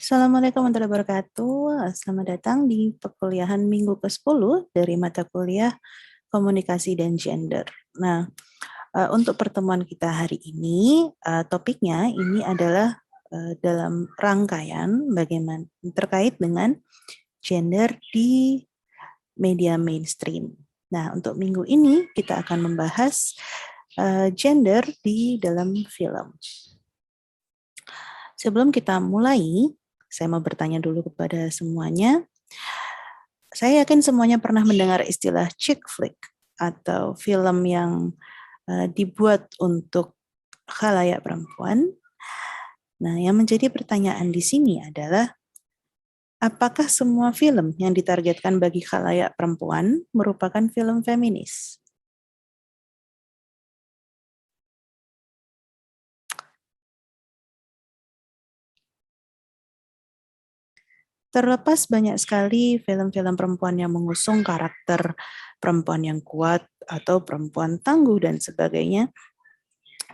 Assalamualaikum warahmatullahi wabarakatuh. Selamat datang di perkuliahan minggu ke-10 dari mata kuliah Komunikasi dan Gender. Nah, untuk pertemuan kita hari ini, topiknya ini adalah dalam rangkaian bagaimana terkait dengan gender di media mainstream. Nah, untuk minggu ini kita akan membahas gender di dalam film. Sebelum kita mulai, saya mau bertanya dulu kepada semuanya. Saya yakin semuanya pernah mendengar istilah chick flick atau film yang dibuat untuk khalayak perempuan. Nah, yang menjadi pertanyaan di sini adalah apakah semua film yang ditargetkan bagi khalayak perempuan merupakan film feminis? Terlepas banyak sekali film-film perempuan yang mengusung karakter perempuan yang kuat atau perempuan tangguh dan sebagainya,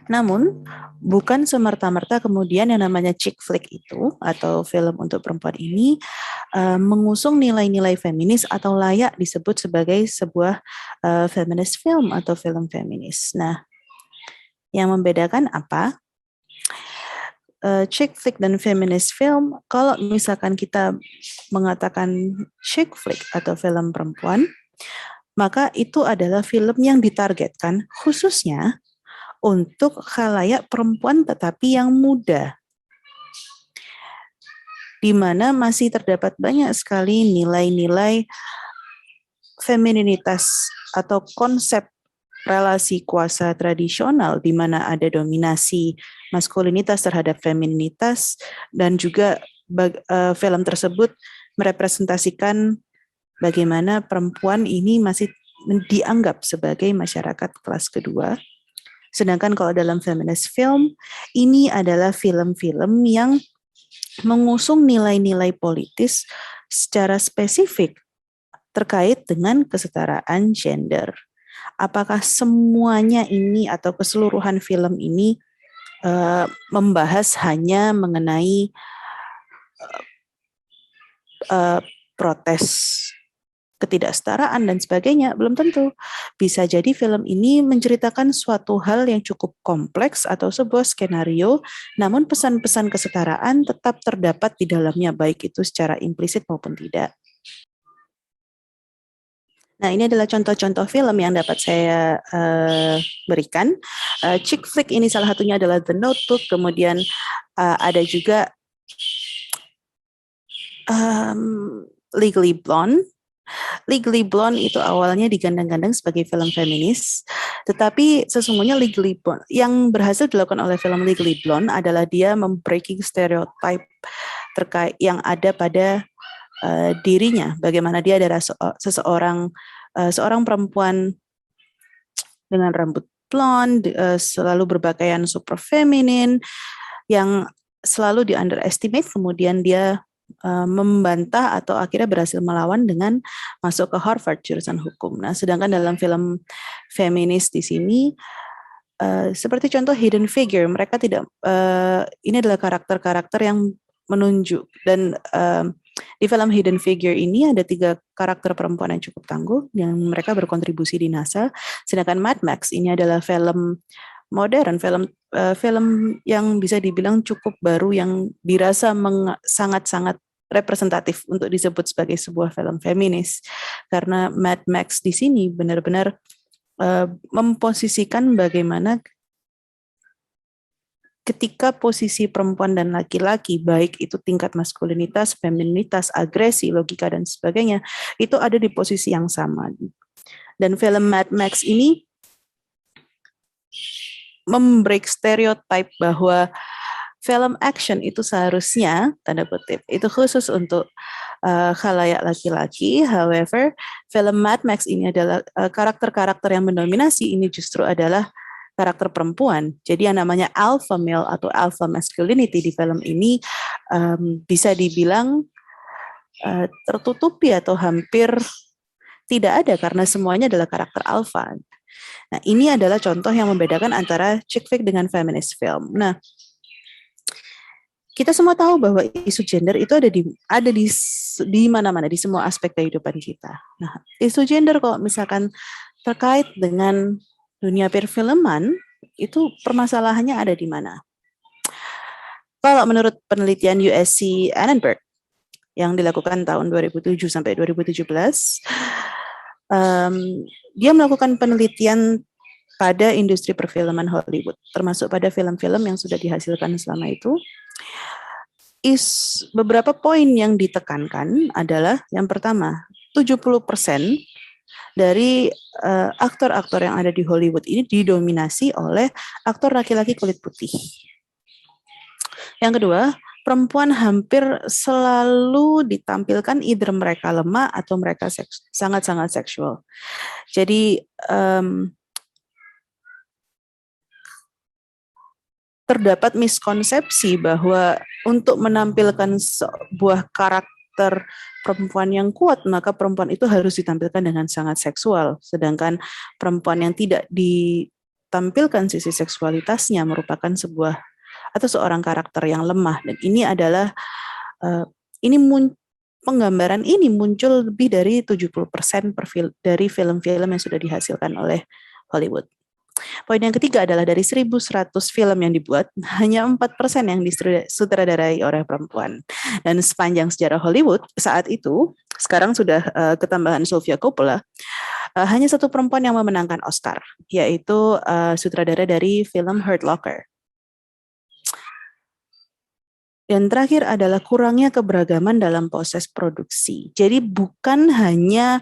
namun bukan semerta-merta kemudian yang namanya chick flick itu atau film untuk perempuan ini mengusung nilai-nilai feminis atau layak disebut sebagai sebuah feminist film atau film feminis. Nah, yang membedakan apa? Chick flick dan feminist film, kalau misalkan kita mengatakan chick flick atau film perempuan, maka itu adalah film yang ditargetkan khususnya untuk khalayak perempuan tetapi yang muda, di mana masih terdapat banyak sekali nilai-nilai femininitas atau konsep relasi kuasa tradisional di mana ada dominasi maskulinitas terhadap feminitas dan juga film tersebut merepresentasikan bagaimana perempuan ini masih dianggap sebagai masyarakat kelas kedua. Sedangkan kalau dalam feminist film, ini adalah film-film yang mengusung nilai-nilai politis secara spesifik terkait dengan kesetaraan gender. Apakah semuanya ini atau keseluruhan film ini membahas hanya mengenai protes ketidaksetaraan dan sebagainya? Belum tentu. Bisa jadi film ini menceritakan suatu hal yang cukup kompleks atau sebuah skenario, namun pesan-pesan kesetaraan tetap terdapat di dalamnya, baik itu secara implisit maupun tidak. Nah, ini adalah contoh-contoh film yang dapat saya berikan. Chick flick ini salah satunya adalah The Notebook, kemudian ada juga Legally Blonde. Legally Blonde itu awalnya digandang-gandang sebagai film feminis, tetapi sesungguhnya Legally Blonde yang berhasil dilakukan oleh film Legally Blonde adalah dia membreaking stereotype terkait yang ada pada dirinya, bagaimana dia adalah seorang perempuan dengan rambut blonde, selalu berpakaian super feminin, yang selalu di underestimate, kemudian dia membantah atau akhirnya berhasil melawan dengan masuk ke Harvard jurusan hukum. Nah, sedangkan dalam film feminis di sini seperti contoh Hidden Figure, mereka tidak ini adalah karakter-karakter yang menunjuk dan di film Hidden Figure ini ada 3 karakter perempuan yang cukup tangguh yang mereka berkontribusi di NASA. Sedangkan Mad Max ini adalah film modern, film yang bisa dibilang cukup baru yang dirasa sangat-sangat representatif untuk disebut sebagai sebuah film feminis. Karena Mad Max di sini benar-benar memposisikan bagaimana ketika posisi perempuan dan laki-laki, baik itu tingkat maskulinitas, feminitas, agresi, logika, dan sebagainya, itu ada di posisi yang sama. Dan film Mad Max ini membreak stereotype bahwa film action itu seharusnya, tanda kutip, itu khusus untuk khalayak laki-laki. However, film Mad Max ini adalah karakter-karakter yang mendominasi ini justru adalah karakter perempuan. Jadi yang namanya alpha male atau alpha masculinity di film ini bisa dibilang tertutupi atau hampir tidak ada karena semuanya adalah karakter alpha. Nah, ini adalah contoh yang membedakan antara chick flick dengan feminist film. Nah, kita semua tahu bahwa isu gender itu ada di mana-mana, di semua aspek kehidupan kita. Nah, isu gender kalau misalkan terkait dengan dunia perfilman, itu permasalahannya ada di mana? Kalau menurut penelitian USC Annenberg yang dilakukan tahun 2007 sampai 2017, dia melakukan penelitian pada industri perfilman Hollywood, termasuk pada film-film yang sudah dihasilkan selama itu. Beberapa poin yang ditekankan adalah yang pertama, 70% dari aktor-aktor yang ada di Hollywood ini didominasi oleh aktor laki-laki kulit putih. Yang kedua, perempuan hampir selalu ditampilkan either mereka lemah atau mereka sangat-sangat seksual. Jadi terdapat miskonsepsi bahwa untuk menampilkan sebuah karakter perempuan yang kuat, maka perempuan itu harus ditampilkan dengan sangat seksual. Sedangkan perempuan yang tidak ditampilkan sisi seksualitasnya merupakan seorang karakter yang lemah. Dan ini adalah penggambaran ini muncul lebih dari 70% dari film-film yang sudah dihasilkan oleh Hollywood. Poin yang ketiga adalah dari 1.100 film yang dibuat, hanya 4% yang disutradarai oleh perempuan. Dan sepanjang sejarah Hollywood saat itu, sekarang sudah ketambahan Sofia Coppola, hanya satu perempuan yang memenangkan Oscar, yaitu sutradara dari film Hurt Locker. Dan terakhir adalah kurangnya keberagaman dalam proses produksi. Jadi bukan hanya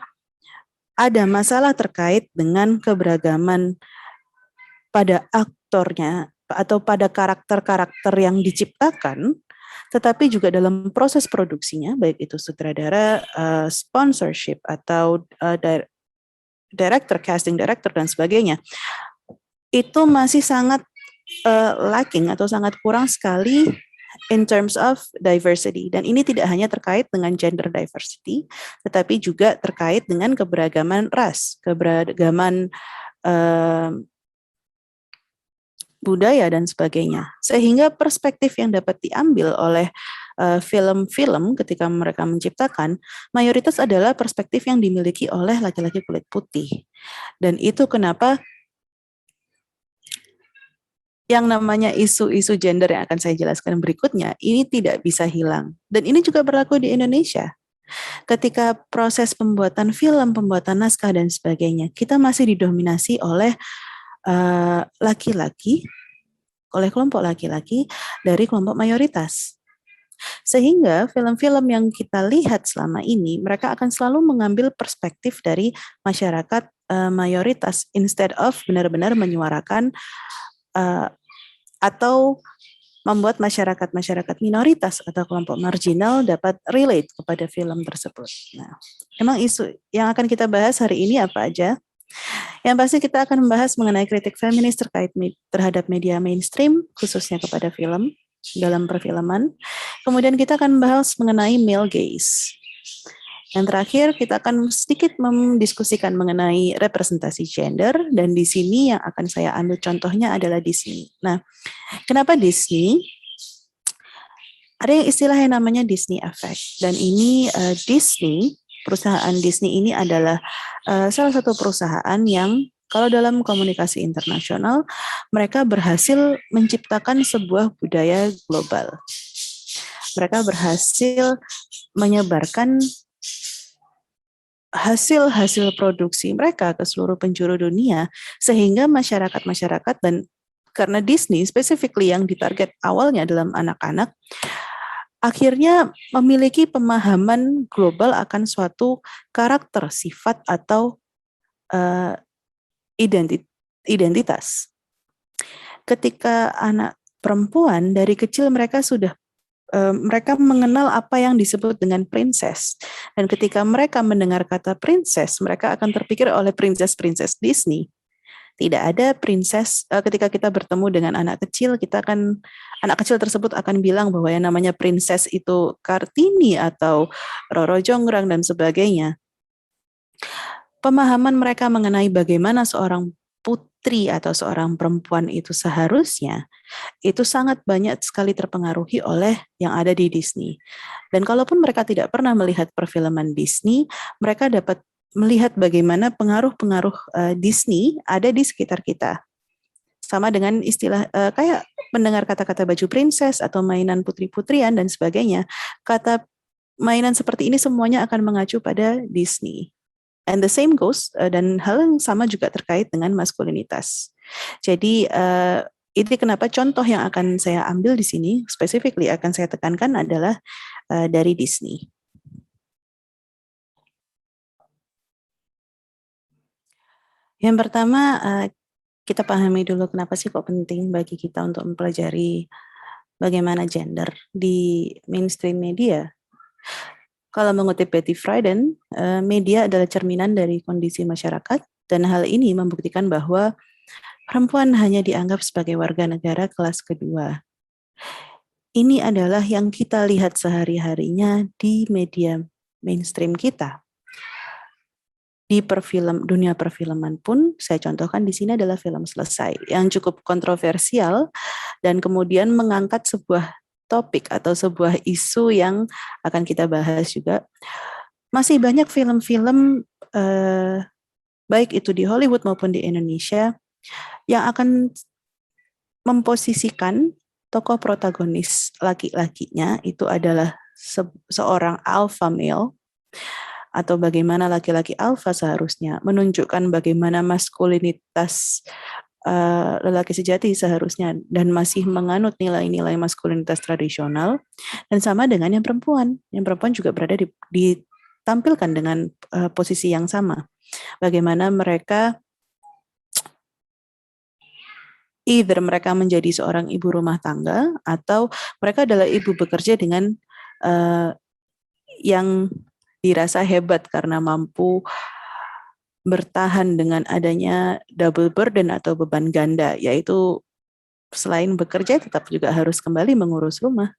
ada masalah terkait dengan keberagaman pada aktornya atau pada karakter-karakter yang diciptakan, tetapi juga dalam proses produksinya, baik itu sutradara, sponsorship, atau director, casting director, dan sebagainya, itu masih sangat lacking atau sangat kurang sekali in terms of diversity. Dan ini tidak hanya terkait dengan gender diversity, tetapi juga terkait dengan keberagaman ras, keberagaman budaya, dan sebagainya. Sehingga perspektif yang dapat diambil oleh film-film ketika mereka menciptakan, mayoritas adalah perspektif yang dimiliki oleh laki-laki kulit putih. Dan itu kenapa yang namanya isu-isu gender yang akan saya jelaskan berikutnya, ini tidak bisa hilang. Dan ini juga berlaku di Indonesia. Ketika proses pembuatan film, pembuatan naskah, dan sebagainya, kita masih didominasi oleh laki-laki, oleh kelompok laki-laki dari kelompok mayoritas. Sehingga film-film yang kita lihat selama ini, mereka akan selalu mengambil perspektif dari masyarakat mayoritas, instead of benar-benar menyuarakan atau membuat masyarakat minoritas atau kelompok marginal dapat relate kepada film tersebut. Nah, emang isu yang akan kita bahas hari ini apa aja? Yang pasti kita akan membahas mengenai kritik feminis terhadap media mainstream, khususnya kepada film dalam perfilman. Kemudian kita akan membahas mengenai male gaze. Yang terakhir, kita akan sedikit mendiskusikan mengenai representasi gender, dan di sini yang akan saya ambil contohnya adalah Disney. Nah, kenapa Disney? Ada yang istilah yang namanya Disney Effect, dan ini perusahaan Disney ini adalah salah satu perusahaan yang kalau dalam komunikasi internasional, mereka berhasil menciptakan sebuah budaya global. Mereka berhasil menyebarkan hasil-hasil produksi mereka ke seluruh penjuru dunia, sehingga masyarakat-masyarakat, dan karena Disney specifically yang ditarget awalnya dalam anak-anak, akhirnya memiliki pemahaman global akan suatu karakter, sifat, atau identitas. Ketika anak perempuan dari kecil mereka mengenal apa yang disebut dengan princess. Dan ketika mereka mendengar kata princess, mereka akan terpikir oleh princess Disney. Tidak ada princess, ketika kita bertemu dengan anak kecil tersebut akan bilang bahwa yang namanya princess itu Kartini atau Roro Jonggrang dan sebagainya. Pemahaman mereka mengenai bagaimana seorang putri atau seorang perempuan itu seharusnya itu sangat banyak sekali terpengaruhi oleh yang ada di Disney. Dan kalaupun mereka tidak pernah melihat perfilman Disney, mereka dapat melihat bagaimana pengaruh-pengaruh Disney ada di sekitar kita. Sama dengan istilah kayak mendengar kata-kata baju princess atau mainan putri-putrian dan sebagainya. Kata mainan seperti ini semuanya akan mengacu pada Disney. And the same goes, dan hal yang sama juga terkait dengan maskulinitas. Jadi ini kenapa contoh yang akan saya ambil di sini, specifically akan saya tekankan adalah dari Disney. Yang pertama, kita pahami dulu kenapa sih kok penting bagi kita untuk mempelajari bagaimana gender di mainstream media. Kalau mengutip Betty Friedan, media adalah cerminan dari kondisi masyarakat, dan hal ini membuktikan bahwa perempuan hanya dianggap sebagai warga negara kelas kedua. Ini adalah yang kita lihat sehari-harinya di media mainstream kita. Di dunia perfilman pun, saya contohkan di sini adalah film Selesai, yang cukup kontroversial dan kemudian mengangkat sebuah topik atau sebuah isu yang akan kita bahas juga. Masih banyak film-film baik itu di Hollywood maupun di Indonesia yang akan memposisikan tokoh protagonis laki-lakinya itu adalah seorang alpha male, atau bagaimana laki-laki alfa seharusnya menunjukkan bagaimana maskulinitas lelaki sejati seharusnya dan masih menganut nilai-nilai maskulinitas tradisional, dan sama dengan yang perempuan. Yang perempuan juga berada ditampilkan dengan posisi yang sama. Bagaimana mereka either mereka menjadi seorang ibu rumah tangga atau mereka adalah ibu bekerja dengan yang dirasa hebat karena mampu bertahan dengan adanya double burden atau beban ganda, yaitu selain bekerja tetap juga harus kembali mengurus rumah,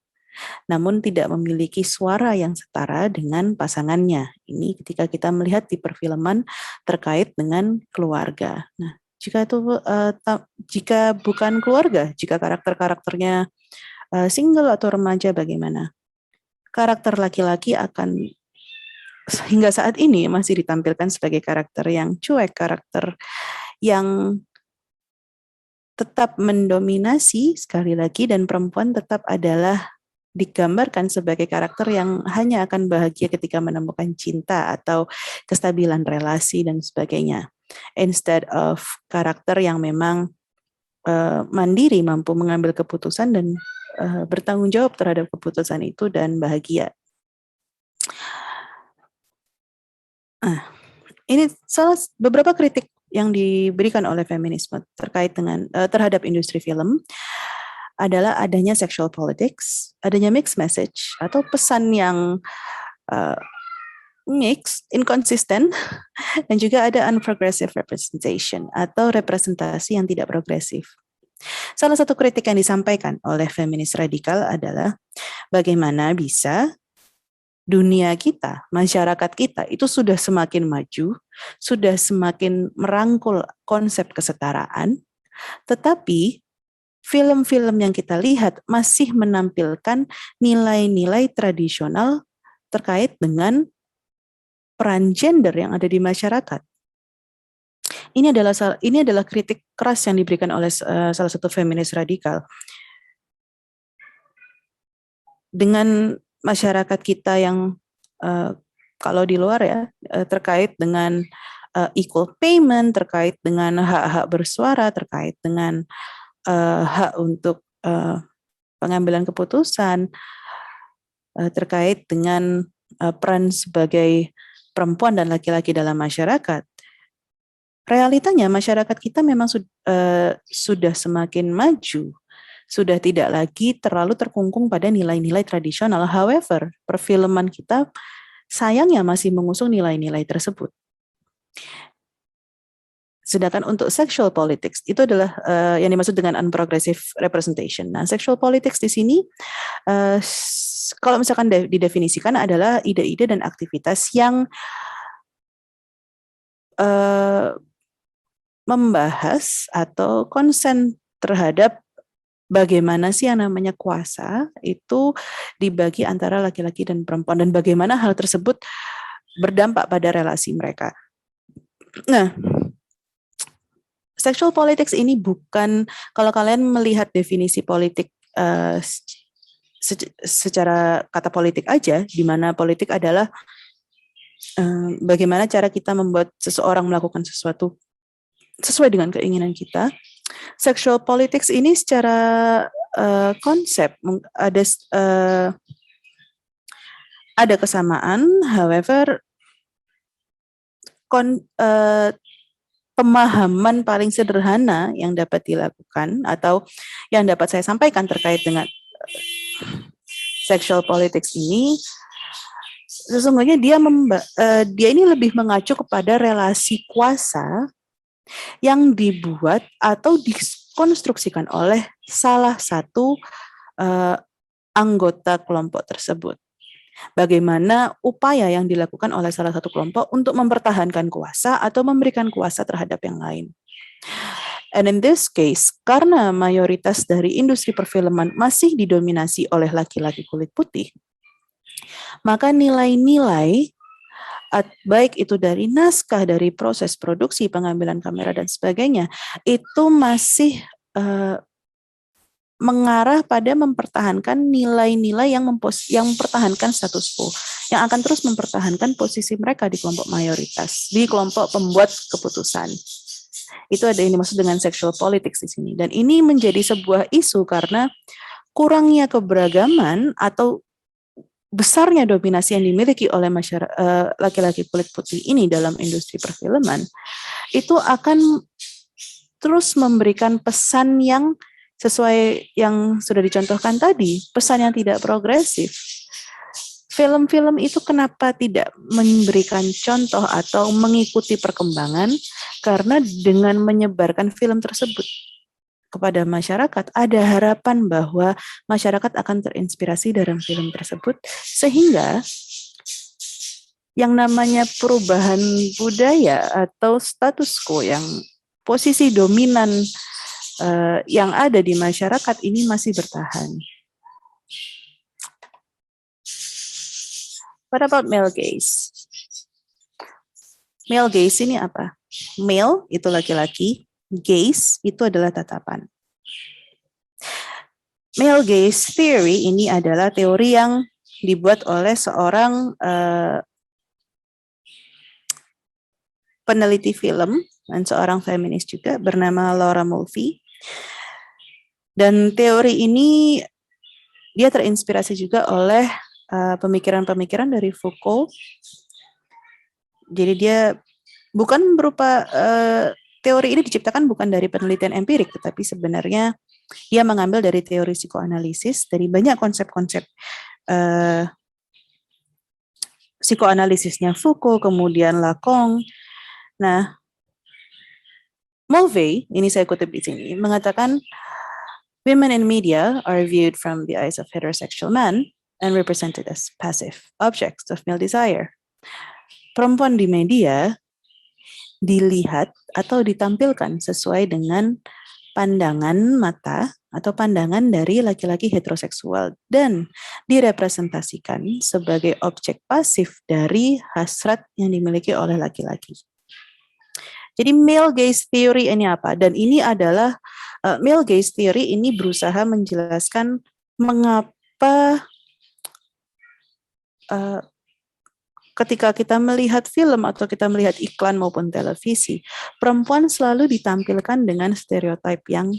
namun tidak memiliki suara yang setara dengan pasangannya. Ini ketika kita melihat di perfilman terkait dengan keluarga. Nah, jika bukan keluarga, jika karakter-karakternya single atau remaja, bagaimana? Karakter laki-laki akan hingga saat ini masih ditampilkan sebagai karakter yang cuek, karakter yang tetap mendominasi sekali lagi, dan perempuan tetap adalah digambarkan sebagai karakter yang hanya akan bahagia ketika menemukan cinta atau kestabilan relasi dan sebagainya. Instead of karakter yang memang mandiri, mampu mengambil keputusan dan bertanggung jawab terhadap keputusan itu dan bahagia. Ini beberapa kritik yang diberikan oleh feminisme terkait dengan terhadap industri film adalah adanya sexual politics, adanya mixed message atau pesan yang mixed, inconsistent, dan juga ada unprogressive representation atau representasi yang tidak progresif. Salah satu kritik yang disampaikan oleh feminis radikal adalah bagaimana bisa dunia kita, masyarakat kita itu sudah semakin maju, sudah semakin merangkul konsep kesetaraan, tetapi film-film yang kita lihat masih menampilkan nilai-nilai tradisional terkait dengan peran gender yang ada di masyarakat. Ini adalah kritik keras yang diberikan oleh salah satu feminis radikal. Dengan masyarakat kita yang kalau di luar ya terkait dengan equal payment, terkait dengan hak-hak bersuara, terkait dengan hak untuk pengambilan keputusan, terkait dengan peran sebagai perempuan dan laki-laki dalam masyarakat. Realitanya masyarakat kita memang sudah semakin maju, sudah tidak lagi terlalu terkungkung pada nilai-nilai tradisional. However, perfilman kita sayangnya masih mengusung nilai-nilai tersebut. Sedangkan untuk sexual politics itu adalah yang dimaksud dengan unprogressive representation. Nah, sexual politics di sini kalau misalkan didefinisikan adalah ide-ide dan aktivitas yang membahas atau konsen terhadap bagaimana sih yang namanya kuasa itu dibagi antara laki-laki dan perempuan dan bagaimana hal tersebut berdampak pada relasi mereka. Nah, sexual politics ini bukan, kalau kalian melihat definisi politik secara kata politik aja, di mana politik adalah bagaimana cara kita membuat seseorang melakukan sesuatu sesuai dengan keinginan kita. Sexual politics ini secara konsep ada kesamaan, however pemahaman paling sederhana yang dapat dilakukan atau yang dapat saya sampaikan terkait dengan sexual politics ini, sesungguhnya dia ini lebih mengacu kepada relasi kuasa yang dibuat atau dikonstruksikan oleh salah satu anggota kelompok tersebut. Bagaimana upaya yang dilakukan oleh salah satu kelompok untuk mempertahankan kuasa atau memberikan kuasa terhadap yang lain. And in this case, karena mayoritas dari industri perfilman masih didominasi oleh laki-laki kulit putih, maka nilai-nilai baik itu dari naskah, dari proses produksi, pengambilan kamera dan sebagainya, itu masih mengarah pada mempertahankan nilai-nilai yang mempertahankan status quo, yang akan terus mempertahankan posisi mereka di kelompok mayoritas, di kelompok pembuat keputusan. Itu ada yang dimaksud dengan sexual politics di sini. Dan ini menjadi sebuah isu karena kurangnya keberagaman atau besarnya dominasi yang dimiliki oleh masyarakat laki-laki kulit putih ini dalam industri perfilman, itu akan terus memberikan pesan yang sesuai yang sudah dicontohkan tadi, pesan yang tidak progresif. Film-film itu kenapa tidak memberikan contoh atau mengikuti perkembangan? Karena dengan menyebarkan film tersebut kepada masyarakat, ada harapan bahwa masyarakat akan terinspirasi dalam film tersebut, sehingga yang namanya perubahan budaya atau status quo yang posisi dominan yang ada di masyarakat ini masih bertahan. What about male gaze? Male gaze ini apa? Male itu laki-laki, gaze itu adalah tatapan. Male gaze theory ini adalah teori yang dibuat oleh seorang peneliti film dan seorang feminis juga bernama Laura Mulvey. Dan teori ini dia terinspirasi juga oleh pemikiran-pemikiran dari Foucault. Jadi dia bukan berupa teori ini diciptakan bukan dari penelitian empirik, tetapi sebenarnya dia mengambil dari teori psikoanalisis, dari banyak konsep-konsep psikoanalisisnya Foucault, kemudian Lacan. Nah, Mulvey, ini saya kutip di sini, mengatakan women in media are viewed from the eyes of heterosexual men and represented as passive objects of male desire. Perempuan di media dilihat atau ditampilkan sesuai dengan pandangan mata atau pandangan dari laki-laki heteroseksual dan direpresentasikan sebagai objek pasif dari hasrat yang dimiliki oleh laki-laki. Jadi male gaze theory ini apa? Dan ini adalah male gaze theory ini berusaha menjelaskan mengapa ketika kita melihat film atau kita melihat iklan maupun televisi, perempuan selalu ditampilkan dengan stereotip yang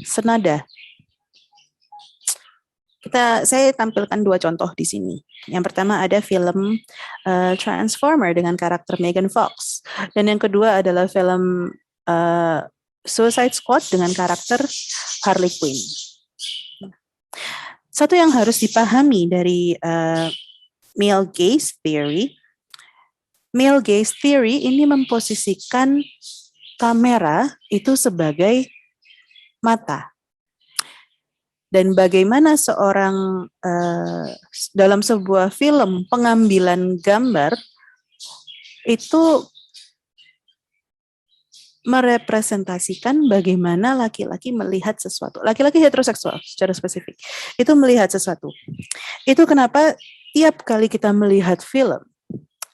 senada. Saya tampilkan 2 contoh di sini. Yang pertama ada film Transformer dengan karakter Megan Fox, dan yang kedua adalah film Suicide Squad dengan karakter Harley Quinn. Satu yang harus dipahami dari male gaze theory ini memposisikan kamera itu sebagai mata. Dan bagaimana seorang dalam sebuah film pengambilan gambar itu merepresentasikan bagaimana laki-laki melihat sesuatu. Laki-laki heteroseksual secara spesifik itu melihat sesuatu. Itu kenapa tiap kali kita melihat film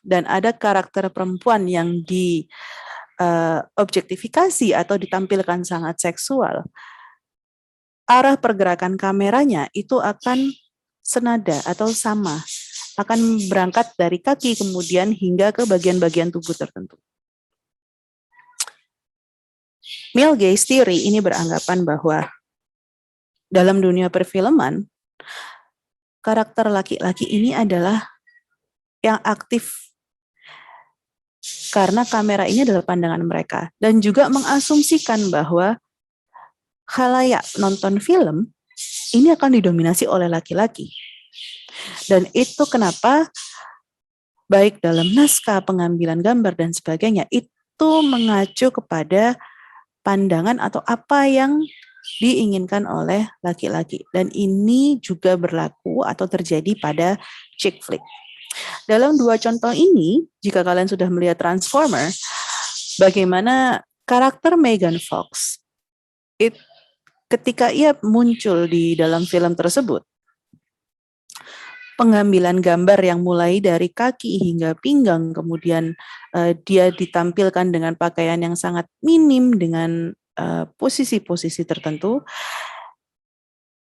dan ada karakter perempuan yang objektifikasi atau ditampilkan sangat seksual, arah pergerakan kameranya itu akan senada atau sama, akan berangkat dari kaki kemudian hingga ke bagian-bagian tubuh tertentu. Male gaze theory ini beranggapan bahwa dalam dunia perfilman, karakter laki-laki ini adalah yang aktif karena kamera ini adalah pandangan mereka, dan juga mengasumsikan bahwa khalayak nonton film ini akan didominasi oleh laki-laki. Dan itu kenapa baik dalam naskah, pengambilan gambar, dan sebagainya, itu mengacu kepada pandangan atau apa yang diinginkan oleh laki-laki. Dan ini juga berlaku atau terjadi pada chick flick. Dalam dua contoh ini, jika kalian sudah melihat Transformer, bagaimana karakter Megan Fox ketika ia muncul di dalam film tersebut, pengambilan gambar yang mulai dari kaki hingga pinggang, kemudian dia ditampilkan dengan pakaian yang sangat minim dengan posisi-posisi tertentu.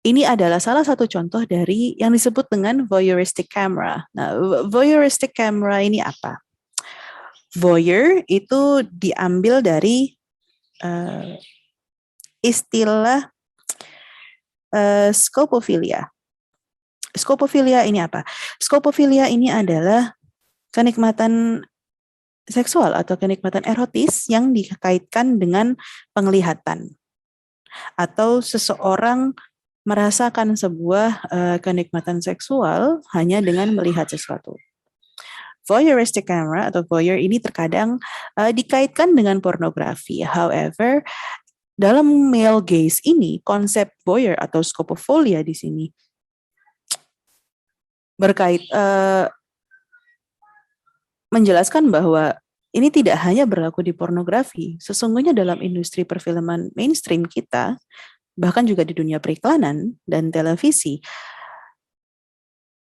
Ini adalah salah satu contoh dari yang disebut dengan voyeuristic camera. Nah, voyeuristic camera ini apa? Voyeur itu diambil dari istilah scopophilia. Scopophilia ini apa? Scopophilia ini adalah kenikmatan seksual atau kenikmatan erotis yang dikaitkan dengan penglihatan. Atau seseorang merasakan sebuah kenikmatan seksual hanya dengan melihat sesuatu. Voyeuristic camera atau voyeur ini terkadang dikaitkan dengan pornografi. However, dalam male gaze ini, konsep voyeur atau scopophilia di sini menjelaskan bahwa ini tidak hanya berlaku di pornografi. Sesungguhnya dalam industri perfilman mainstream kita, bahkan juga di dunia periklanan dan televisi,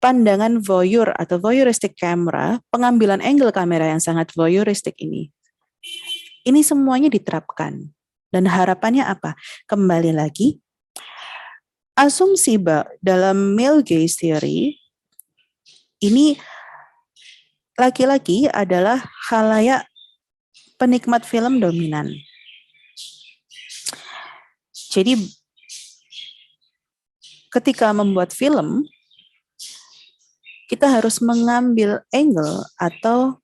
pandangan voyeur atau voyeuristic camera, pengambilan angle kamera yang sangat voyeuristic ini semuanya diterapkan. Dan harapannya apa? Kembali lagi, asumsi dalam male gaze theory, ini laki-laki adalah khalayak penikmat film dominan. Jadi ketika membuat film, kita harus mengambil angle atau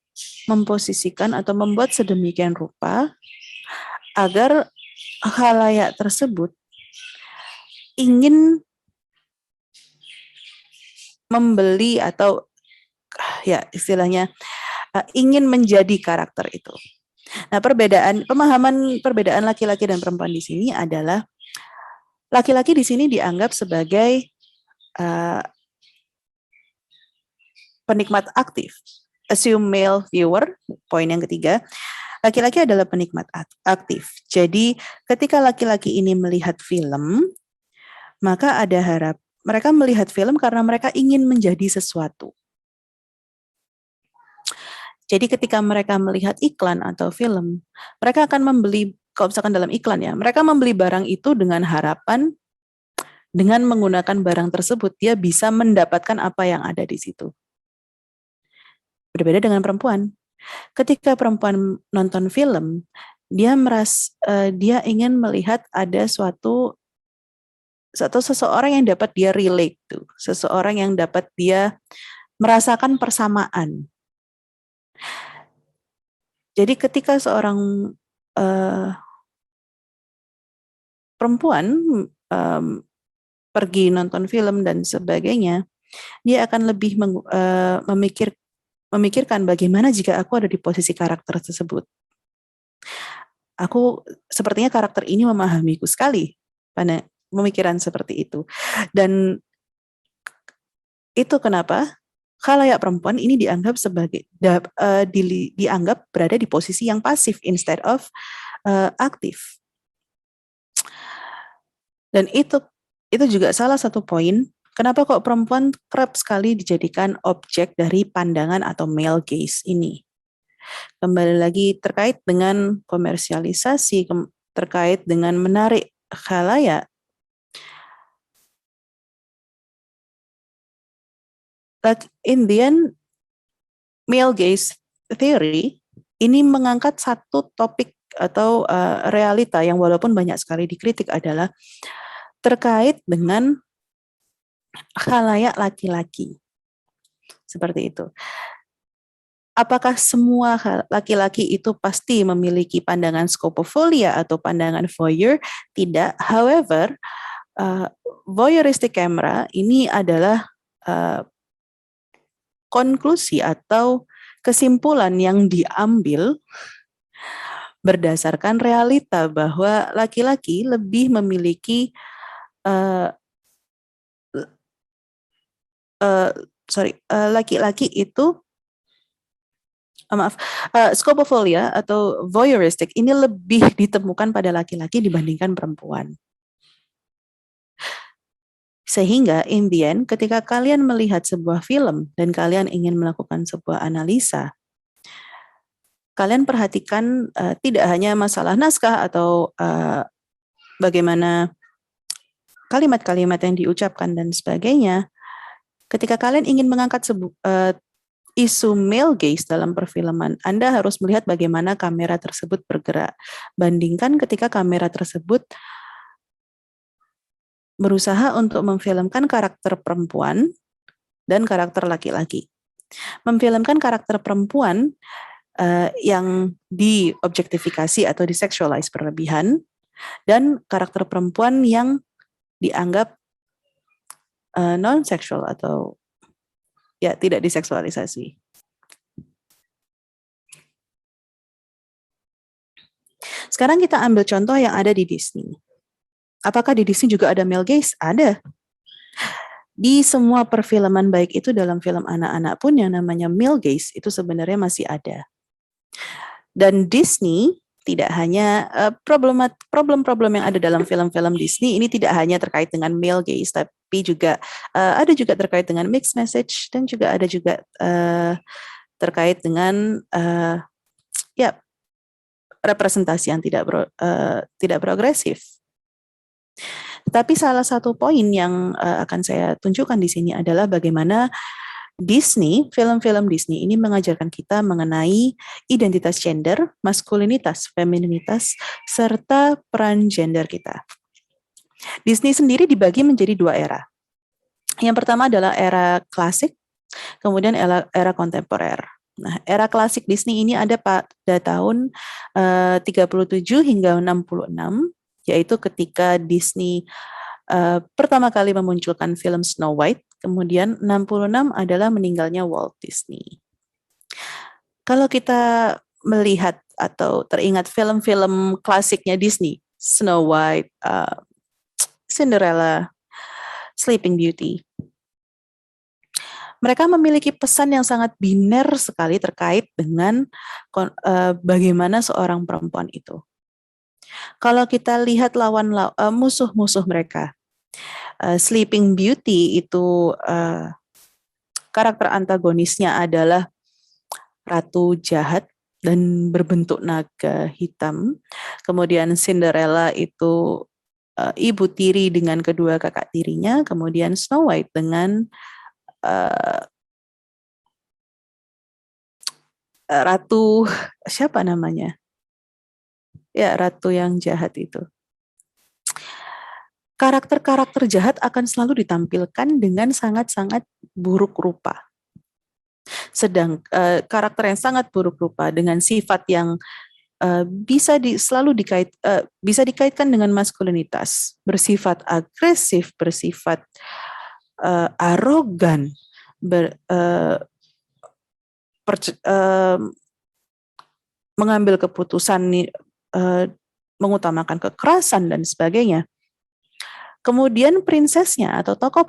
memposisikan atau membuat sedemikian rupa agar khalayak tersebut ingin membeli atau ya istilahnya ingin menjadi karakter itu. Nah, perbedaan laki-laki dan perempuan di sini adalah laki-laki di sini dianggap sebagai penikmat aktif. Assume male viewer, poin yang ketiga. Laki-laki adalah penikmat aktif. Jadi ketika laki-laki ini melihat film, maka mereka melihat film karena mereka ingin menjadi sesuatu. Jadi ketika mereka melihat iklan atau film, mereka akan membeli, kalau misalkan dalam iklan ya, mereka membeli barang itu dengan harapan, dengan menggunakan barang tersebut, dia bisa mendapatkan apa yang ada di situ. Berbeda dengan perempuan. Ketika perempuan nonton film, dia ingin melihat ada seseorang yang dapat dia relate to, seseorang yang dapat dia merasakan persamaan. Jadi ketika seorang perempuan pergi nonton film dan sebagainya, dia akan lebih memikirkan bagaimana jika aku ada di posisi karakter tersebut. Sepertinya karakter ini memahamiku sekali pada pemikiran seperti itu. Dan itu kenapa khalayak perempuan ini dianggap berada di posisi yang pasif instead of aktif. Dan itu juga salah satu poin kenapa kok perempuan kerap sekali dijadikan objek dari pandangan atau male gaze ini. Kembali lagi terkait dengan komersialisasi, terkait dengan menarik khalayak. But in the end, male gaze theory ini mengangkat satu topik atau realita yang walaupun banyak sekali dikritik adalah terkait dengan khalayak laki-laki. Seperti itu. Apakah semua laki-laki itu pasti memiliki pandangan scopophobia atau pandangan voyeur? Tidak. However, voyeuristic camera ini adalah konklusi atau kesimpulan yang diambil berdasarkan realita bahwa laki-laki lebih memiliki laki-laki itu scopophobia atau voyeuristic ini lebih ditemukan pada laki-laki dibandingkan perempuan. Sehingga in the end, ketika kalian melihat sebuah film dan kalian ingin melakukan sebuah analisa, kalian perhatikan tidak hanya masalah naskah atau bagaimana kalimat-kalimat yang diucapkan dan sebagainya. Ketika kalian ingin mengangkat isu male gaze dalam perfilman, Anda harus melihat bagaimana kamera tersebut bergerak. Bandingkan ketika kamera tersebut berusaha untuk memfilmkan karakter perempuan dan karakter laki-laki. Memfilmkan karakter perempuan yang diobjektifikasi atau diseksualize berlebihan, dan karakter perempuan yang dianggap non-seksual atau ya tidak diseksualisasi. Sekarang kita ambil contoh yang ada di Disney. Apakah di Disney juga ada male gaze? Ada. Di semua perfilman baik itu dalam film anak-anak pun yang namanya male gaze itu sebenarnya masih ada. Dan Disney tidak hanya problem-problem yang ada dalam film-film Disney ini tidak hanya terkait dengan male gaze, tapi juga ada juga terkait dengan mixed message dan juga ada juga terkait dengan ya representasi yang tidak progresif. Tapi salah satu poin yang akan saya tunjukkan di sini adalah bagaimana Disney, film-film Disney ini mengajarkan kita mengenai identitas gender, maskulinitas, femininitas, serta peran gender kita. Disney sendiri dibagi menjadi dua era. Yang pertama adalah era klasik, kemudian era kontemporer. Nah, era klasik Disney ini ada pada tahun 37 hingga 66, yaitu ketika Disney pertama kali memunculkan film Snow White, kemudian 66 adalah meninggalnya Walt Disney. Kalau kita melihat atau teringat film-film klasiknya Disney, Snow White, Cinderella, Sleeping Beauty, mereka memiliki pesan yang sangat biner sekali terkait dengan bagaimana seorang perempuan itu. Kalau kita lihat musuh-musuh mereka, Sleeping Beauty itu karakter antagonisnya adalah ratu jahat dan berbentuk naga hitam. Kemudian Cinderella itu ibu tiri dengan kedua kakak tirinya. Kemudian Snow White dengan ratu siapa namanya? Ya, ratu yang jahat itu. Karakter-karakter jahat akan selalu ditampilkan dengan sangat-sangat buruk rupa. Sedang karakter yang sangat buruk rupa dengan sifat yang bisa dikaitkan dengan maskulinitas, bersifat agresif, bersifat arogan, mengambil keputusan mengutamakan kekerasan dan sebagainya. Kemudian prinsesnya atau tokoh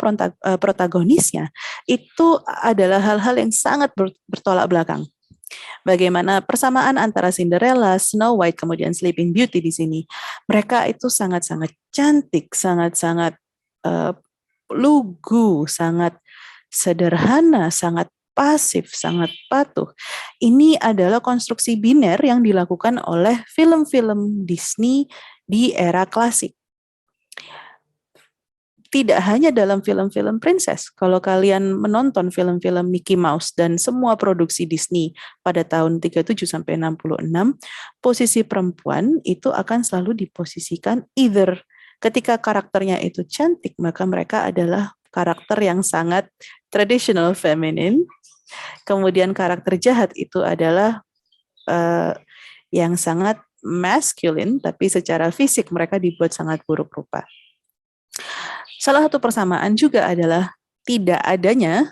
protagonisnya itu adalah hal-hal yang sangat bertolak belakang. Bagaimana persamaan antara Cinderella, Snow White, kemudian Sleeping Beauty di sini. Mereka itu sangat-sangat cantik, sangat-sangat lugu, sangat sederhana, sangat pasif, sangat patuh. Ini adalah konstruksi biner yang dilakukan oleh film-film Disney di era klasik. Tidak hanya dalam film-film princess. Kalau kalian menonton film-film Mickey Mouse dan semua produksi Disney pada tahun 37 sampai 66, posisi perempuan itu akan selalu diposisikan either ketika karakternya itu cantik, maka mereka adalah karakter yang sangat traditional feminine. Kemudian karakter jahat itu adalah yang sangat masculine, tapi secara fisik mereka dibuat sangat buruk rupa. Salah satu persamaan juga adalah tidak adanya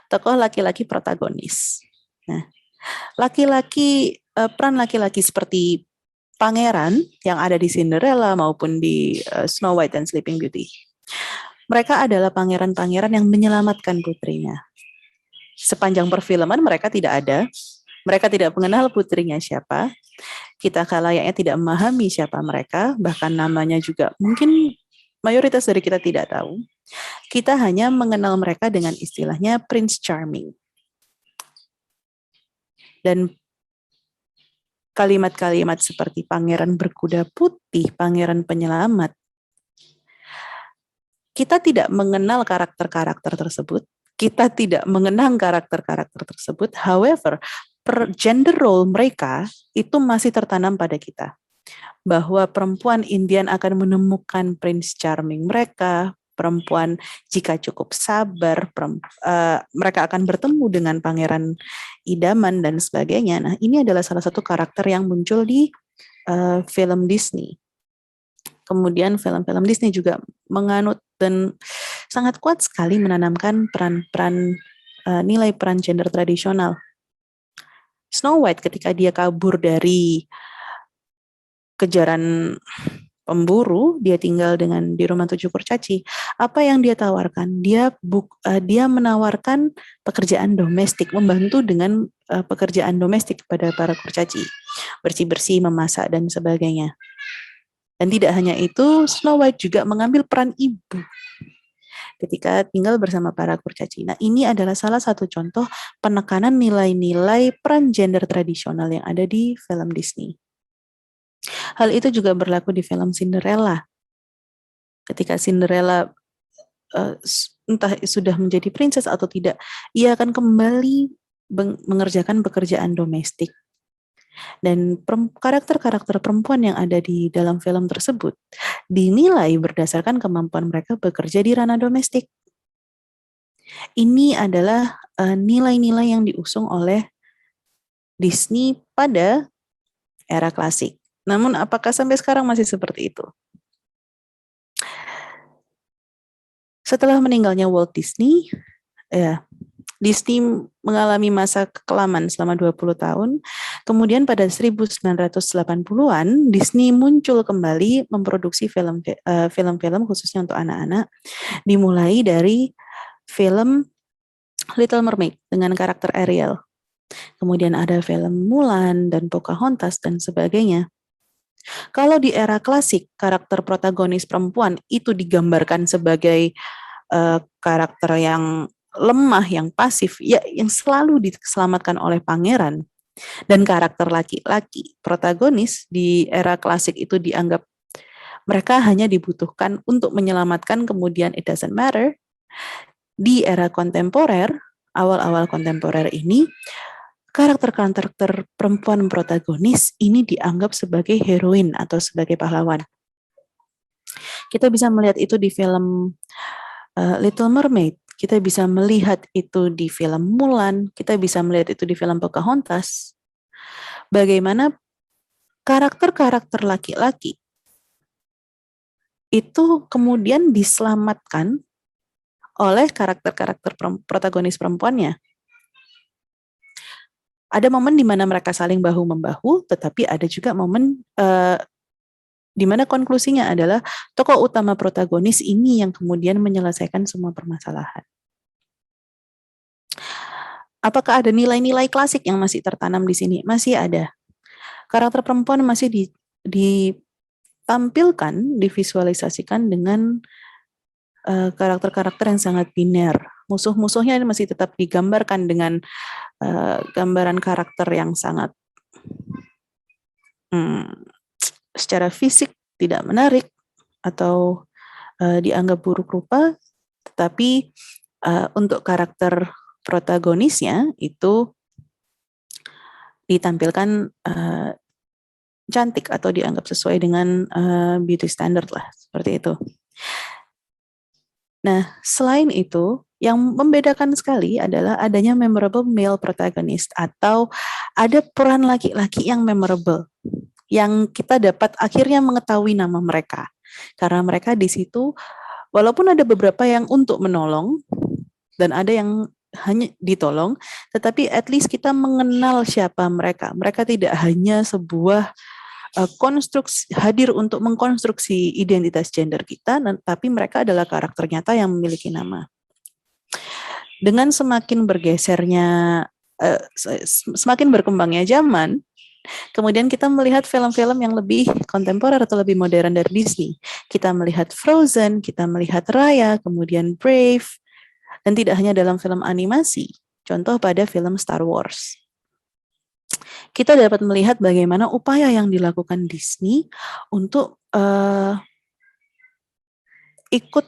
tokoh laki-laki protagonis. Nah, peran laki-laki seperti pangeran yang ada di Cinderella maupun di Snow White dan Sleeping Beauty. Mereka adalah pangeran-pangeran yang menyelamatkan putrinya. Sepanjang perfilman mereka tidak ada. Mereka tidak mengenal putrinya siapa. Kita kalayaknya tidak memahami siapa mereka, bahkan namanya juga mungkin mayoritas dari kita tidak tahu. Kita hanya mengenal mereka dengan istilahnya Prince Charming. Dan kalimat-kalimat seperti pangeran berkuda putih, pangeran penyelamat, kita tidak mengenal karakter-karakter tersebut. Kita tidak mengenang karakter-karakter tersebut. However, gender role mereka itu masih tertanam pada kita. Bahwa perempuan Indian akan menemukan Prince Charming mereka, perempuan jika cukup sabar, mereka akan bertemu dengan pangeran idaman dan sebagainya. Nah, ini adalah salah satu karakter yang muncul di film Disney. Kemudian film-film Disney juga menganut dan sangat kuat sekali menanamkan peran-peran nilai peran gender tradisional. Snow White ketika dia kabur dari kejaran pemburu, dia tinggal di rumah 7 kurcaci. Apa yang dia tawarkan? Dia menawarkan pekerjaan domestik, membantu dengan pekerjaan domestik kepada para kurcaci, bersih-bersih, memasak dan sebagainya. Dan tidak hanya itu, Snow White juga mengambil peran ibu ketika tinggal bersama para kurcaci. Nah, ini adalah salah satu contoh penekanan nilai-nilai peran gender tradisional yang ada di film Disney. Hal itu juga berlaku di film Cinderella. Ketika Cinderella entah sudah menjadi princess atau tidak, ia akan kembali mengerjakan pekerjaan domestik. Dan karakter-karakter perempuan yang ada di dalam film tersebut dinilai berdasarkan kemampuan mereka bekerja di ranah domestik. Ini adalah nilai-nilai yang diusung oleh Disney pada era klasik. Namun apakah sampai sekarang masih seperti itu? Setelah meninggalnya Walt Disney, Disney mengalami masa kekelaman selama 20 tahun. Kemudian pada 1980-an, Disney muncul kembali memproduksi film-film khususnya untuk anak-anak. Dimulai dari film Little Mermaid dengan karakter Ariel. Kemudian ada film Mulan dan Pocahontas dan sebagainya. Kalau di era klasik, karakter protagonis perempuan itu digambarkan sebagai karakter yang lemah, yang pasif, ya yang selalu diselamatkan oleh pangeran. Dan karakter laki-laki protagonis di era klasik itu dianggap mereka hanya dibutuhkan untuk menyelamatkan, kemudian it doesn't matter. Di era kontemporer, awal-awal kontemporer ini, karakter-karakter perempuan protagonis ini dianggap sebagai heroin atau sebagai pahlawan. Kita bisa melihat itu di film Little Mermaid, kita bisa melihat itu di film Mulan, kita bisa melihat itu di film Pocahontas. Bagaimana karakter-karakter laki-laki itu kemudian diselamatkan oleh karakter-karakter protagonis perempuannya. Ada momen di mana mereka saling bahu-membahu, tetapi ada juga momen di mana konklusinya adalah tokoh utama protagonis ini yang kemudian menyelesaikan semua permasalahan. Apakah ada nilai-nilai klasik yang masih tertanam di sini? Masih ada. Karakter perempuan masih ditampilkan, divisualisasikan dengan karakter-karakter yang sangat biner. Musuh-musuhnya masih tetap digambarkan dengan gambaran karakter yang sangat secara fisik tidak menarik atau dianggap buruk rupa, tetapi untuk karakter protagonisnya itu ditampilkan cantik atau dianggap sesuai dengan beauty standard lah, seperti itu. Nah, selain itu, yang membedakan sekali adalah adanya memorable male protagonist atau ada peran laki-laki yang memorable, yang kita dapat akhirnya mengetahui nama mereka. Karena mereka di situ, walaupun ada beberapa yang untuk menolong, dan ada yang hanya ditolong, tetapi at least kita mengenal siapa mereka. Mereka tidak hanya sebuah konstruksi hadir untuk mengkonstruksi identitas gender kita, tapi mereka adalah karakter nyata yang memiliki nama. Dengan semakin bergesernya, semakin berkembangnya zaman, kemudian kita melihat film-film yang lebih kontemporer atau lebih modern dari Disney. Kita melihat Frozen, kita melihat Raya, kemudian Brave, dan tidak hanya dalam film animasi. Contoh pada film Star Wars. Kita dapat melihat bagaimana upaya yang dilakukan Disney untuk ikut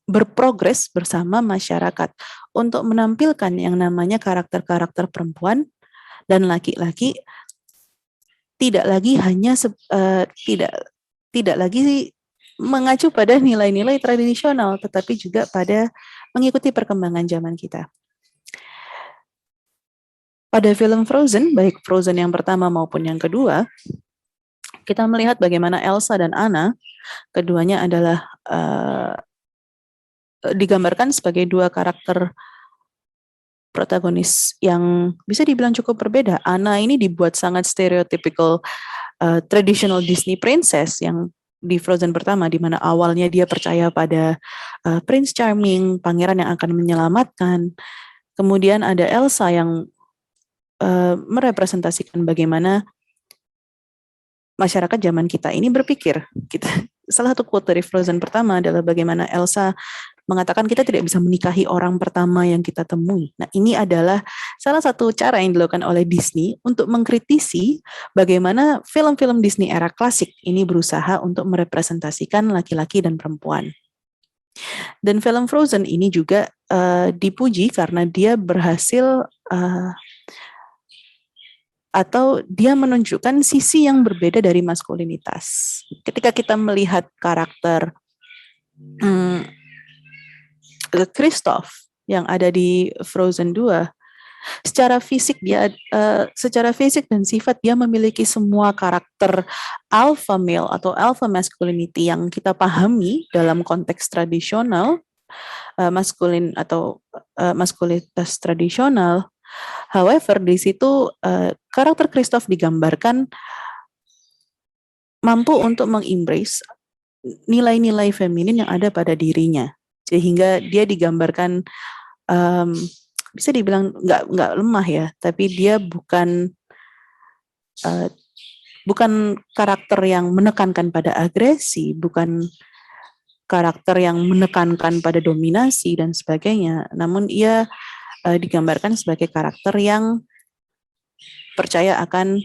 berprogres bersama masyarakat untuk menampilkan yang namanya karakter-karakter perempuan dan laki-laki tidak lagi hanya tidak lagi mengacu pada nilai-nilai tradisional, tetapi juga pada mengikuti perkembangan zaman kita. Pada film Frozen, baik Frozen yang pertama maupun yang kedua, kita melihat bagaimana Elsa dan Anna, keduanya adalah digambarkan sebagai dua karakter protagonis yang bisa dibilang cukup berbeda. Anna ini dibuat sangat stereotypical traditional Disney princess yang di Frozen pertama, di mana awalnya dia percaya pada Prince Charming, pangeran yang akan menyelamatkan. Kemudian ada Elsa yang merepresentasikan bagaimana masyarakat zaman kita ini berpikir. Salah satu quote dari Frozen pertama adalah bagaimana Elsa mengatakan kita tidak bisa menikahi orang pertama yang kita temui. Nah, ini adalah salah satu cara yang dilakukan oleh Disney untuk mengkritisi bagaimana film-film Disney era klasik ini berusaha untuk merepresentasikan laki-laki dan perempuan. Dan film Frozen ini juga dipuji karena dia berhasil atau dia menunjukkan sisi yang berbeda dari maskulinitas. Ketika kita melihat karakter Kristoff yang ada di Frozen 2, secara fisik dan sifat dia memiliki semua karakter alpha male atau alpha masculinity yang kita pahami dalam konteks tradisional, maskulin atau maskulinitas tradisional. However, di situ karakter Kristoff digambarkan mampu untuk mengembrace nilai-nilai feminin yang ada pada dirinya, sehingga dia digambarkan bisa dibilang nggak lemah ya, tapi dia bukan karakter yang menekankan pada agresi, bukan karakter yang menekankan pada dominasi dan sebagainya, namun ia digambarkan sebagai karakter yang percaya akan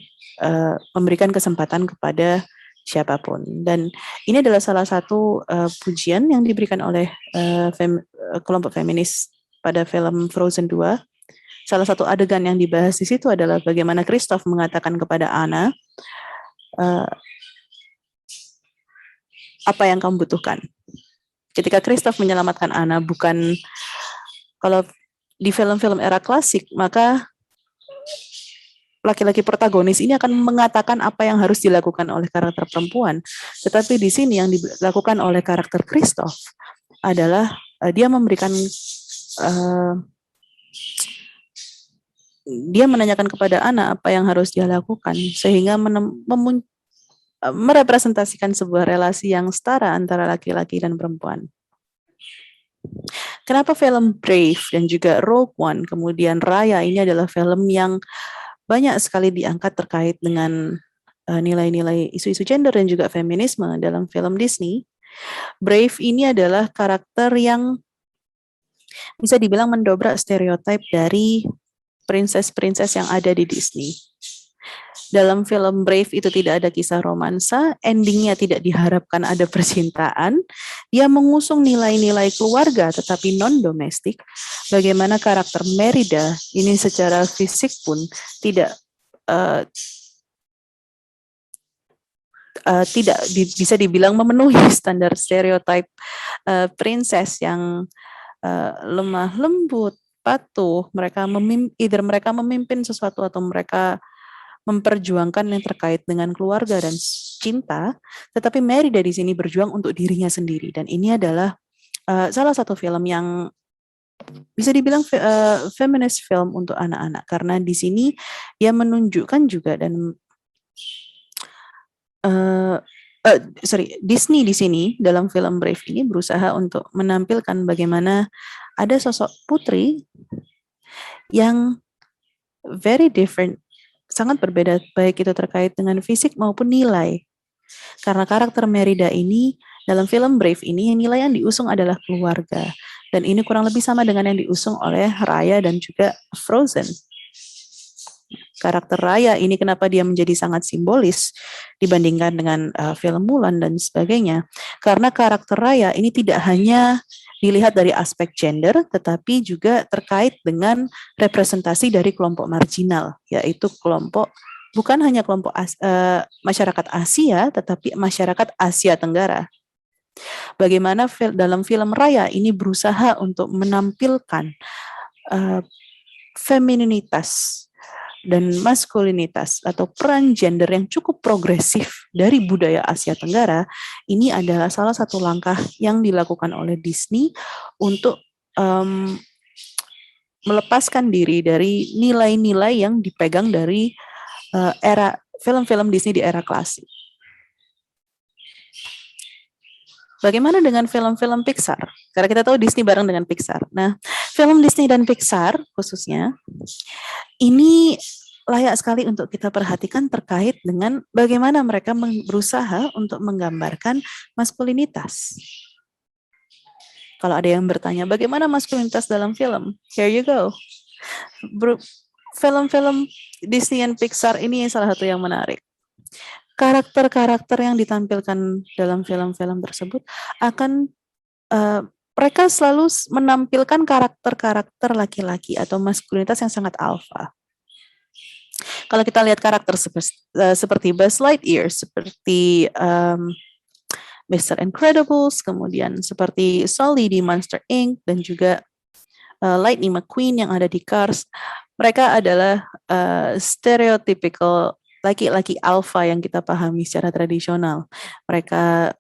memberikan kesempatan kepada siapapun. Dan ini adalah salah satu pujian yang diberikan oleh kelompok feminis pada film Frozen 2. Salah satu adegan yang dibahas di situ adalah bagaimana Kristoff mengatakan kepada Anna, apa yang kamu butuhkan. Ketika Kristoff menyelamatkan Anna, bukan kalau di film-film era klasik, maka laki-laki protagonis ini akan mengatakan apa yang harus dilakukan oleh karakter perempuan. Tetapi di sini yang dilakukan oleh karakter Kristoff adalah dia memberikan dia menanyakan kepada Anna apa yang harus dia lakukan, sehingga merepresentasikan sebuah relasi yang setara antara laki-laki dan perempuan. Kenapa film Brave dan juga Rogue One, kemudian Raya ini adalah film yang banyak sekali diangkat terkait dengan nilai-nilai isu-isu gender dan juga feminisme dalam film Disney. Brave ini adalah karakter yang bisa dibilang mendobrak stereotip dari princess-princess yang ada di Disney. Dalam film Brave itu tidak ada kisah romansa, endingnya tidak diharapkan ada percintaan. Dia mengusung nilai-nilai keluarga tetapi non-domestik. Bagaimana karakter Merida ini secara fisik pun tidak bisa dibilang memenuhi standar stereotip princess yang lemah lembut, patuh. Mereka memimpin sesuatu atau mereka memperjuangkan yang terkait dengan keluarga dan cinta, tetapi Mary dari sini berjuang untuk dirinya sendiri. Dan ini adalah salah satu film yang bisa dibilang feminist film untuk anak-anak, karena di sini dia menunjukkan juga dan Disney di sini dalam film Brave ini berusaha untuk menampilkan bagaimana ada sosok putri yang very different, sangat berbeda, baik itu terkait dengan fisik maupun nilai. Karena karakter Merida ini dalam film Brave ini nilai yang diusung adalah keluarga. Dan ini kurang lebih sama dengan yang diusung oleh Raya dan juga Frozen. Karakter Raya ini kenapa dia menjadi sangat simbolis dibandingkan dengan film Mulan dan sebagainya. Karena karakter Raya ini tidak hanya dilihat dari aspek gender, tetapi juga terkait dengan representasi dari kelompok marginal, yaitu kelompok bukan hanya kelompok masyarakat Asia, tetapi masyarakat Asia Tenggara. Bagaimana dalam film Raya ini berusaha untuk menampilkan femininitas dan maskulinitas atau peran gender yang cukup progresif dari budaya Asia Tenggara. Ini adalah salah satu langkah yang dilakukan oleh Disney untuk melepaskan diri dari nilai-nilai yang dipegang dari era film-film Disney di era klasik. Bagaimana dengan film-film Pixar? Karena kita tahu Disney bareng dengan Pixar. Nah, film Disney dan Pixar khususnya, ini layak sekali untuk kita perhatikan terkait dengan bagaimana mereka berusaha untuk menggambarkan maskulinitas. Kalau ada yang bertanya, bagaimana maskulinitas dalam film? Here you go. Film-film Disney dan Pixar ini salah satu yang menarik. Karakter-karakter yang ditampilkan dalam film-film tersebut akan mereka selalu menampilkan karakter-karakter laki-laki atau maskulinitas yang sangat alfa. Kalau kita lihat karakter seperti Buzz Lightyear, seperti Mr. Incredibles, kemudian seperti Sully di Monster Inc., dan juga Lightning McQueen yang ada di Cars, mereka adalah stereotypical laki-laki alfa yang kita pahami secara tradisional. Mereka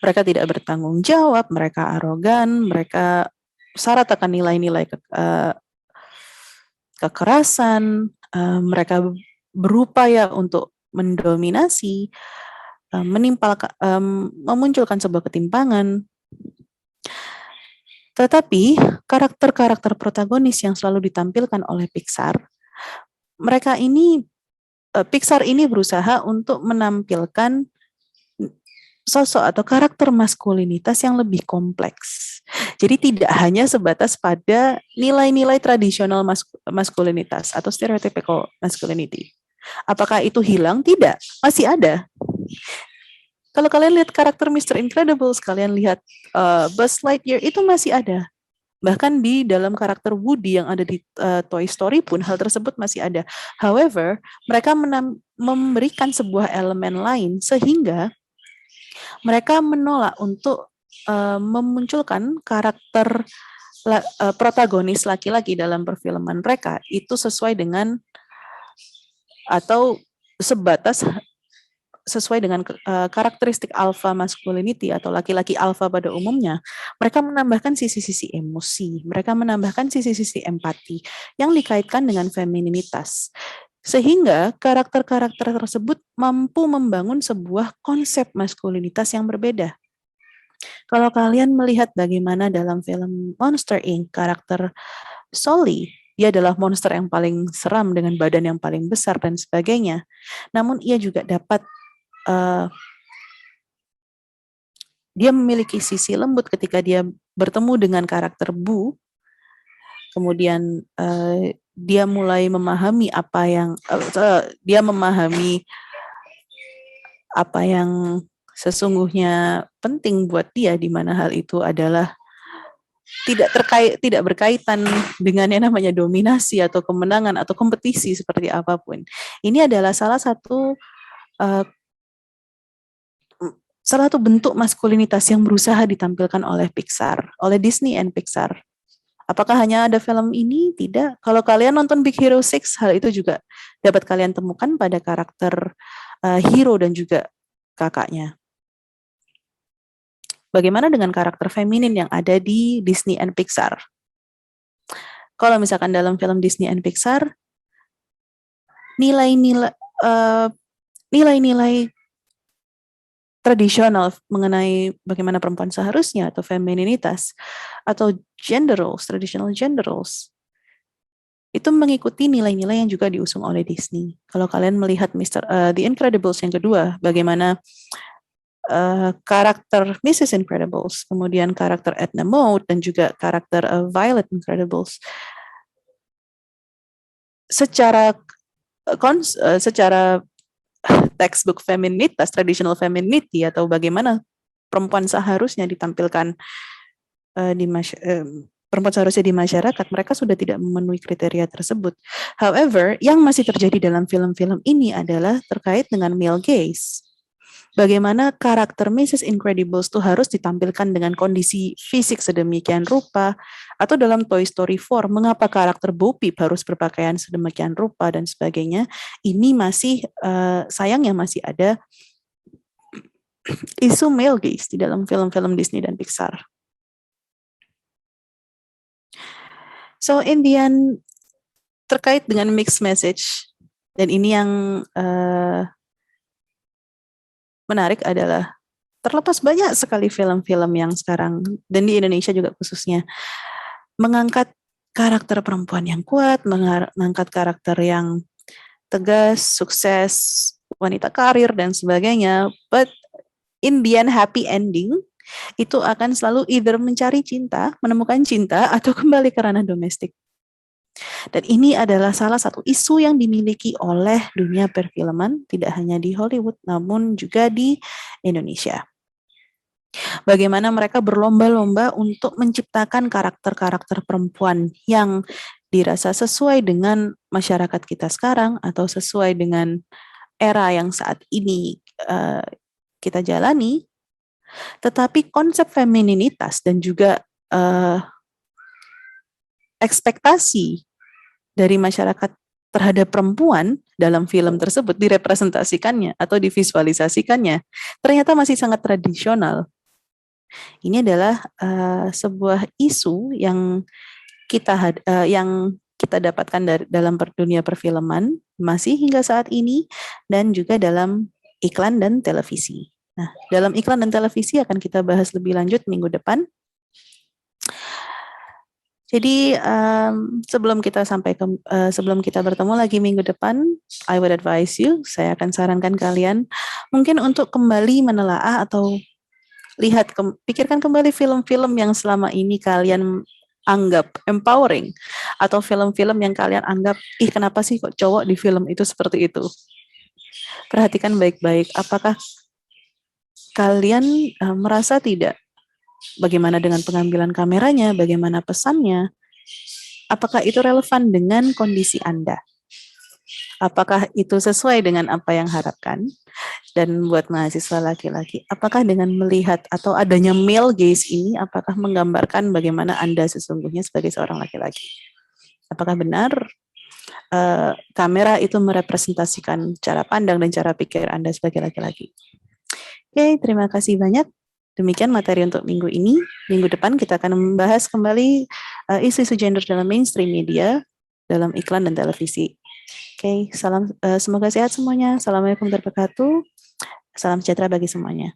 tidak bertanggung jawab, mereka arogan, mereka syarat akan nilai-nilai kekerasan, mereka berupaya untuk mendominasi, memunculkan sebuah ketimpangan. Tetapi karakter-karakter protagonis yang selalu ditampilkan oleh Pixar, Pixar ini berusaha untuk menampilkan sosok atau karakter maskulinitas yang lebih kompleks. Jadi tidak hanya sebatas pada nilai-nilai tradisional maskulinitas atau stereotypical masculinity. Apakah itu hilang? Tidak, masih ada. Kalau kalian lihat karakter Mr. Incredibles, kalian lihat Buzz Lightyear, itu masih ada. Bahkan di dalam karakter Woody yang ada di Toy Story pun hal tersebut masih ada. However, mereka memberikan sebuah elemen lain sehingga mereka menolak untuk memunculkan karakter protagonis laki-laki dalam perfilman mereka itu sesuai dengan atau sesuai dengan karakteristik alpha masculinity atau laki-laki alpha pada umumnya. Mereka menambahkan sisi-sisi emosi, mereka menambahkan sisi-sisi empati yang dikaitkan dengan femininitas. Sehingga karakter-karakter tersebut mampu membangun sebuah konsep maskulinitas yang berbeda. Kalau kalian melihat bagaimana dalam film Monster Inc. karakter Sully, dia adalah monster yang paling seram dengan badan yang paling besar dan sebagainya. Namun ia juga dapat dia memiliki sisi lembut ketika dia bertemu dengan karakter Boo. Kemudian dia mulai memahami dia memahami apa yang sesungguhnya penting buat dia, di mana hal itu adalah tidak berkaitan dengan yang namanya dominasi atau kemenangan atau kompetisi seperti apapun. Ini adalah salah satu bentuk maskulinitas yang berusaha ditampilkan oleh Pixar, oleh Disney and Pixar. Apakah hanya ada film ini? Tidak. Kalau kalian nonton Big Hero 6, hal itu juga dapat kalian temukan pada karakter Hero dan juga kakaknya. Bagaimana dengan karakter feminin yang ada di Disney and Pixar? Kalau misalkan dalam film Disney and Pixar, nilai-nilai tradisional mengenai bagaimana perempuan seharusnya atau femininitas atau gender roles, traditional gender roles, itu mengikuti nilai-nilai yang juga diusung oleh Disney. Kalau kalian melihat The Incredibles yang kedua, bagaimana karakter Mrs. Incredibles, kemudian karakter Edna Mode dan juga karakter Violet Incredibles, secara textbook feminitas, traditional femininity, atau bagaimana perempuan seharusnya ditampilkan perempuan seharusnya di masyarakat, mereka sudah tidak memenuhi kriteria tersebut. However, yang masih terjadi dalam film-film ini adalah terkait dengan male gaze. Bagaimana karakter Mrs. Incredibles itu harus ditampilkan dengan kondisi fisik sedemikian rupa, atau dalam Toy Story 4, mengapa karakter Bo Peep harus berpakaian sedemikian rupa dan sebagainya. Ini masih sayangnya masih ada isu male gaze di dalam film-film Disney dan Pixar. So in the end, terkait dengan mixed message, dan ini yang menarik adalah terlepas banyak sekali film-film yang sekarang, dan di Indonesia juga khususnya, mengangkat karakter perempuan yang kuat, mengangkat karakter yang tegas, sukses, wanita karir, dan sebagainya. But in the end, happy ending itu akan selalu either mencari cinta, menemukan cinta, atau kembali ke ranah domestik. Dan ini adalah salah satu isu yang dimiliki oleh dunia perfilman, tidak hanya di Hollywood, namun juga di Indonesia. Bagaimana mereka berlomba-lomba untuk menciptakan karakter-karakter perempuan yang dirasa sesuai dengan masyarakat kita sekarang, atau sesuai dengan era yang saat ini kita jalani, tetapi konsep femininitas dan juga ekspektasi dari masyarakat terhadap perempuan dalam film tersebut direpresentasikannya atau divisualisasikannya ternyata masih sangat tradisional. Ini adalah sebuah isu yang kita dapatkan dalam dunia perfilman masih hingga saat ini, dan juga dalam iklan dan televisi. Nah, dalam iklan dan televisi akan kita bahas lebih lanjut minggu depan. Jadi sebelum kita bertemu lagi minggu depan, I would advise you, saya akan sarankan kalian mungkin untuk kembali menelaah atau pikirkan kembali film-film yang selama ini kalian anggap empowering, atau film-film yang kalian anggap, kenapa sih kok cowok di film itu seperti itu. Perhatikan baik-baik, apakah kalian merasa tidak? Bagaimana dengan pengambilan kameranya, bagaimana pesannya, apakah itu relevan dengan kondisi Anda? Apakah itu sesuai dengan apa yang harapkan? Dan buat mahasiswa laki-laki, apakah dengan melihat atau adanya male gaze ini, apakah menggambarkan bagaimana Anda sesungguhnya sebagai seorang laki-laki? Apakah benar kamera itu merepresentasikan cara pandang dan cara pikir Anda sebagai laki-laki? Oke, terima kasih banyak. Demikian materi untuk minggu ini. Minggu depan kita akan membahas kembali isu-isu gender dalam mainstream media, dalam iklan dan televisi. Oke, semoga sehat semuanya. Assalamualaikum warahmatullahi wabarakatuh. Salam sejahtera bagi semuanya.